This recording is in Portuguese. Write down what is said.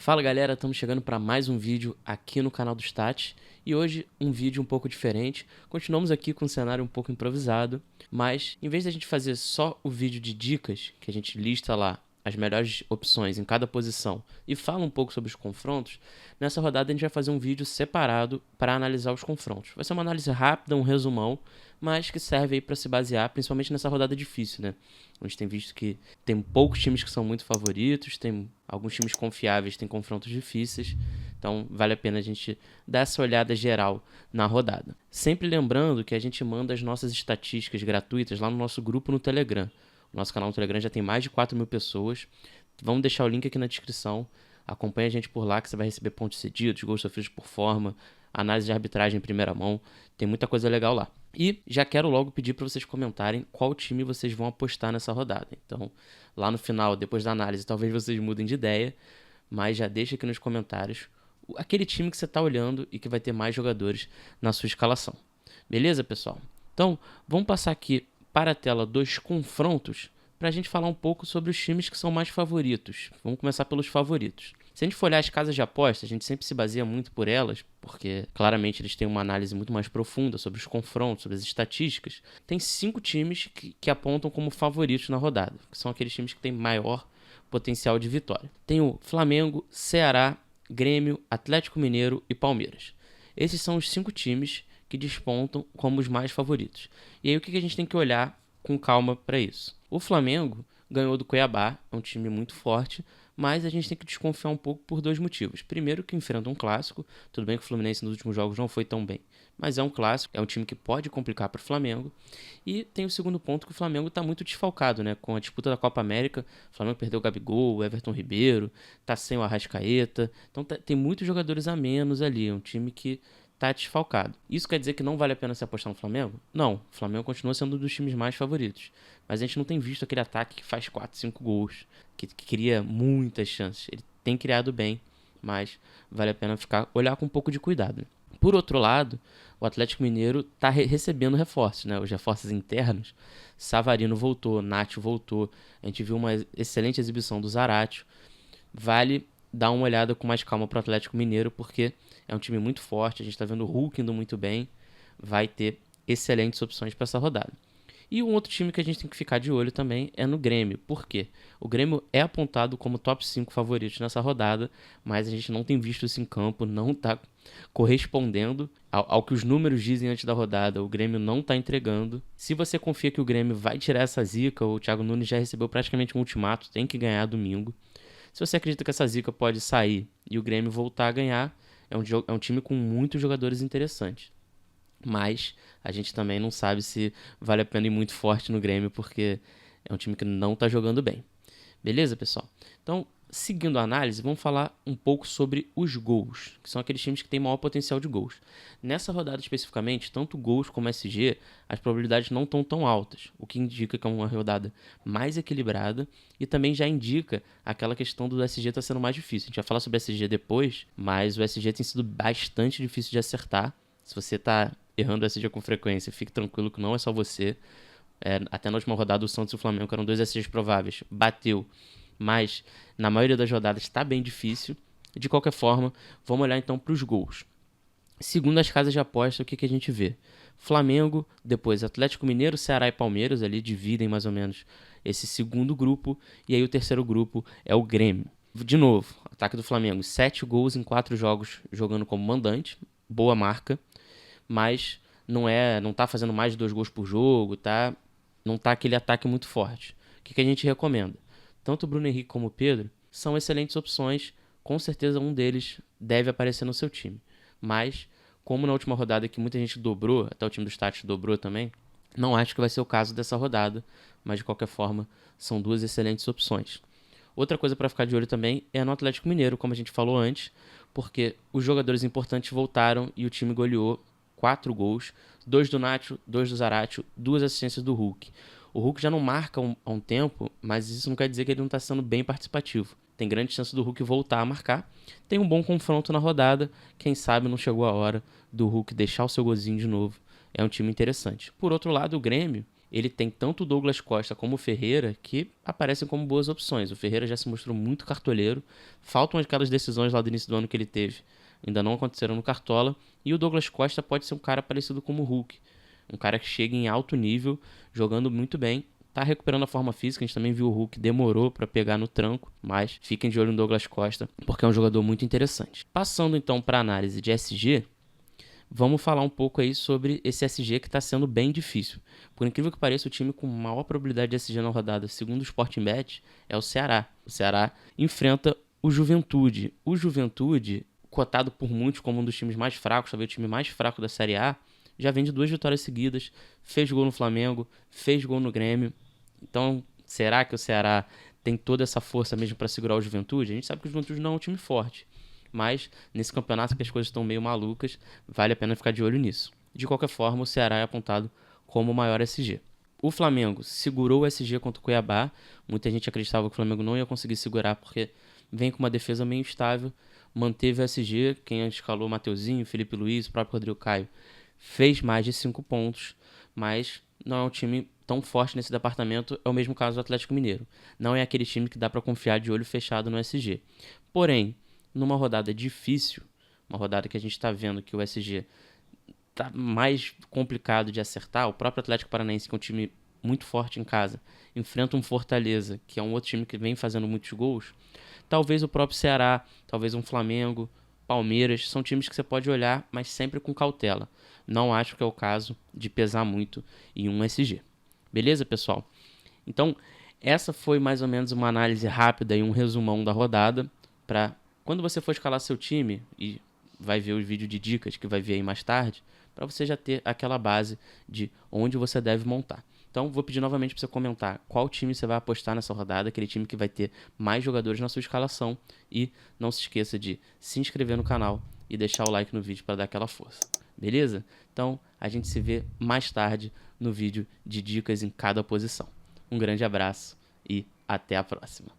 Fala galera, estamos chegando para mais um vídeo aqui no canal do Stats e hoje um vídeo um pouco diferente. Continuamos aqui com um cenário um pouco improvisado, mas em vez de a gente fazer só o vídeo de dicas, que a gente lista lá as melhores opções em cada posição e fala um pouco sobre os confrontos, nessa rodada a gente vai fazer um vídeo separado para analisar os confrontos. Vai ser uma análise rápida, um resumão, mas que serve aí para se basear, principalmente nessa rodada difícil, né? A gente tem visto que tem poucos times que são muito favoritos, tem alguns times confiáveis, tem confrontos difíceis, então vale a pena a gente dar essa olhada geral na rodada. Sempre lembrando que a gente manda as nossas estatísticas gratuitas lá no nosso grupo no Telegram. O nosso canal no Telegram já tem mais de 4 mil pessoas. Vamos deixar o link aqui na descrição. Acompanhe a gente por lá que você vai receber pontos cedidos, gols sofridos por forma, análise de arbitragem em primeira mão. Tem muita coisa legal lá. E já quero logo pedir para vocês comentarem qual time vocês vão apostar nessa rodada. Então, lá no final, depois da análise, talvez vocês mudem de ideia, mas já deixa aqui nos comentários aquele time que você está olhando e que vai ter mais jogadores na sua escalação. Beleza, pessoal? Então, vamos passar aqui para a tela dos confrontos para a gente falar um pouco sobre os times que são mais favoritos. Vamos começar pelos favoritos. Se a gente for olhar as casas de aposta, a gente sempre se baseia muito por elas, porque claramente eles têm uma análise muito mais profunda sobre os confrontos, sobre as estatísticas. Tem 5 times que apontam como favoritos na rodada, que são aqueles times que têm maior potencial de vitória. Tem o Flamengo, Ceará, Grêmio, Atlético Mineiro e Palmeiras. Esses são os 5 times que despontam como os mais favoritos. E aí o que a gente tem que olhar com calma para isso? O Flamengo ganhou do Cuiabá, é um time muito forte, mas a gente tem que desconfiar um pouco por 2 motivos. Primeiro, que enfrenta um clássico. Tudo bem que o Fluminense nos últimos jogos não foi tão bem, mas é um clássico, é um time que pode complicar para o Flamengo. E tem o segundo ponto, que o Flamengo está muito desfalcado, né? Com a disputa da Copa América, o Flamengo perdeu o Gabigol, o Everton Ribeiro, está sem o Arrascaeta, então tem muitos jogadores a menos ali, é um time que tá desfalcado. Isso quer dizer que não vale a pena se apostar no Flamengo? Não, o Flamengo continua sendo um dos times mais favoritos. Mas a gente não tem visto aquele ataque que faz 4, 5 gols, que cria muitas chances. Ele tem criado bem, mas vale a pena olhar com um pouco de cuidado. Por outro lado, o Atlético Mineiro está recebendo reforços, né? Os reforços internos. Savarino voltou, Nacho voltou. A gente viu uma excelente exibição do Zaratio. Vale dar uma olhada com mais calma para o Atlético Mineiro, porque é um time muito forte, a gente está vendo o Hulk indo muito bem, vai ter excelentes opções para essa rodada. E um outro time que a gente tem que ficar de olho também é no Grêmio. Por quê? O Grêmio é apontado como top 5 favoritos nessa rodada, mas a gente não tem visto isso em campo, não está correspondendo ao que os números dizem antes da rodada. O Grêmio não está entregando. Se você confia que o Grêmio vai tirar essa zica, o Thiago Nunes já recebeu praticamente um ultimato, tem que ganhar domingo. Se você acredita que essa zica pode sair e o Grêmio voltar a ganhar, é um time com muitos jogadores interessantes. Mas a gente também não sabe se vale a pena ir muito forte no Grêmio, porque é um time que não está jogando bem. Beleza, pessoal? Então, seguindo a análise, vamos falar um pouco sobre os gols, que são aqueles times que têm maior potencial de gols. Nessa rodada especificamente, tanto gols como SG, as probabilidades não estão tão altas, o que indica que é uma rodada mais equilibrada e também já indica aquela questão do SG estar sendo mais difícil. A gente vai falar sobre o SG depois, mas o SG tem sido bastante difícil de acertar. Se você está errando o SG com frequência, fique tranquilo que não é só você. Até na última rodada, o Santos e o Flamengo, que eram 2 SGs prováveis, bateu. Mas na maioria das rodadas está bem difícil. De qualquer forma, vamos olhar então para os gols. Segundo as casas de aposta, o que a gente vê? Flamengo, depois Atlético Mineiro, Ceará e Palmeiras, ali dividem mais ou menos esse segundo grupo. E aí o terceiro grupo é o Grêmio. De novo, ataque do Flamengo, 7 gols em 4 jogos jogando como mandante. Boa marca, mas não tá fazendo mais de 2 gols por jogo, tá? Não tá aquele ataque muito forte. O que a gente recomenda? Tanto o Bruno Henrique como o Pedro são excelentes opções, com certeza um deles deve aparecer no seu time. Mas, como na última rodada que muita gente dobrou, até o time do Stats dobrou também, não acho que vai ser o caso dessa rodada, mas de qualquer forma são 2 excelentes opções. Outra coisa para ficar de olho também é no Atlético Mineiro, como a gente falou antes, porque os jogadores importantes voltaram e o time goleou 4 gols, 2 do Nacho, 2 do Zaratio, 2 assistências do Hulk. O Hulk já não marca há um tempo, mas isso não quer dizer que ele não está sendo bem participativo. Tem grande chance do Hulk voltar a marcar. Tem um bom confronto na rodada. Quem sabe não chegou a hora do Hulk deixar o seu golzinho de novo. É um time interessante. Por outro lado, o Grêmio ele tem tanto o Douglas Costa como o Ferreira que aparecem como boas opções. O Ferreira já se mostrou muito cartoleiro, faltam aquelas decisões lá do início do ano que ele teve, ainda não aconteceram no Cartola, e o Douglas Costa pode ser um cara parecido como o Hulk, um cara que chega em alto nível, jogando muito bem, tá recuperando a forma física. A gente também viu o Hulk, demorou para pegar no tranco, mas fiquem de olho no Douglas Costa, porque é um jogador muito interessante. Passando então para a análise de SG, vamos falar um pouco aí sobre esse SG que está sendo bem difícil. Por incrível que pareça, o time com maior probabilidade de SG na rodada, segundo o Sporting Bet, é o Ceará. O Ceará enfrenta o Juventude. O Juventude, cotado por muitos como um dos times mais fracos, talvez o time mais fraco da Série A, já vem de 2 vitórias seguidas, fez gol no Flamengo, fez gol no Grêmio. Então, será que o Ceará tem toda essa força mesmo para segurar o Juventude? A gente sabe que o Juventude não é um time forte, mas nesse campeonato que as coisas estão meio malucas, vale a pena ficar de olho nisso. De qualquer forma, o Ceará é apontado como o maior SG. O Flamengo segurou o SG contra o Cuiabá. Muita gente acreditava que o Flamengo não ia conseguir segurar porque vem com uma defesa meio estável. Manteve o SG, quem escalou Mateuzinho, Felipe Luiz, o próprio Rodrigo Caio, fez mais de 5 pontos, mas não é um time tão forte nesse departamento. É o mesmo caso do Atlético Mineiro. Não é aquele time que dá para confiar de olho fechado no SG. Porém, numa rodada difícil, uma rodada que a gente está vendo que o SG está mais complicado de acertar, o próprio Atlético Paranaense, que é um time muito forte em casa, enfrenta um Fortaleza, que é um outro time que vem fazendo muitos gols, talvez o próprio Ceará, talvez um Flamengo, Palmeiras, são times que você pode olhar, mas sempre com cautela. Não acho que é o caso de pesar muito em um SG. Beleza, pessoal? Então, essa foi mais ou menos uma análise rápida e um resumão da rodada, para quando você for escalar seu time, e vai ver os vídeos de dicas que vai ver aí mais tarde, para você já ter aquela base de onde você deve montar. Então, vou pedir novamente para você comentar qual time você vai apostar nessa rodada, aquele time que vai ter mais jogadores na sua escalação. E não se esqueça de se inscrever no canal e deixar o like no vídeo para dar aquela força. Beleza? Então, a gente se vê mais tarde no vídeo de dicas em cada posição. Um grande abraço e até a próxima.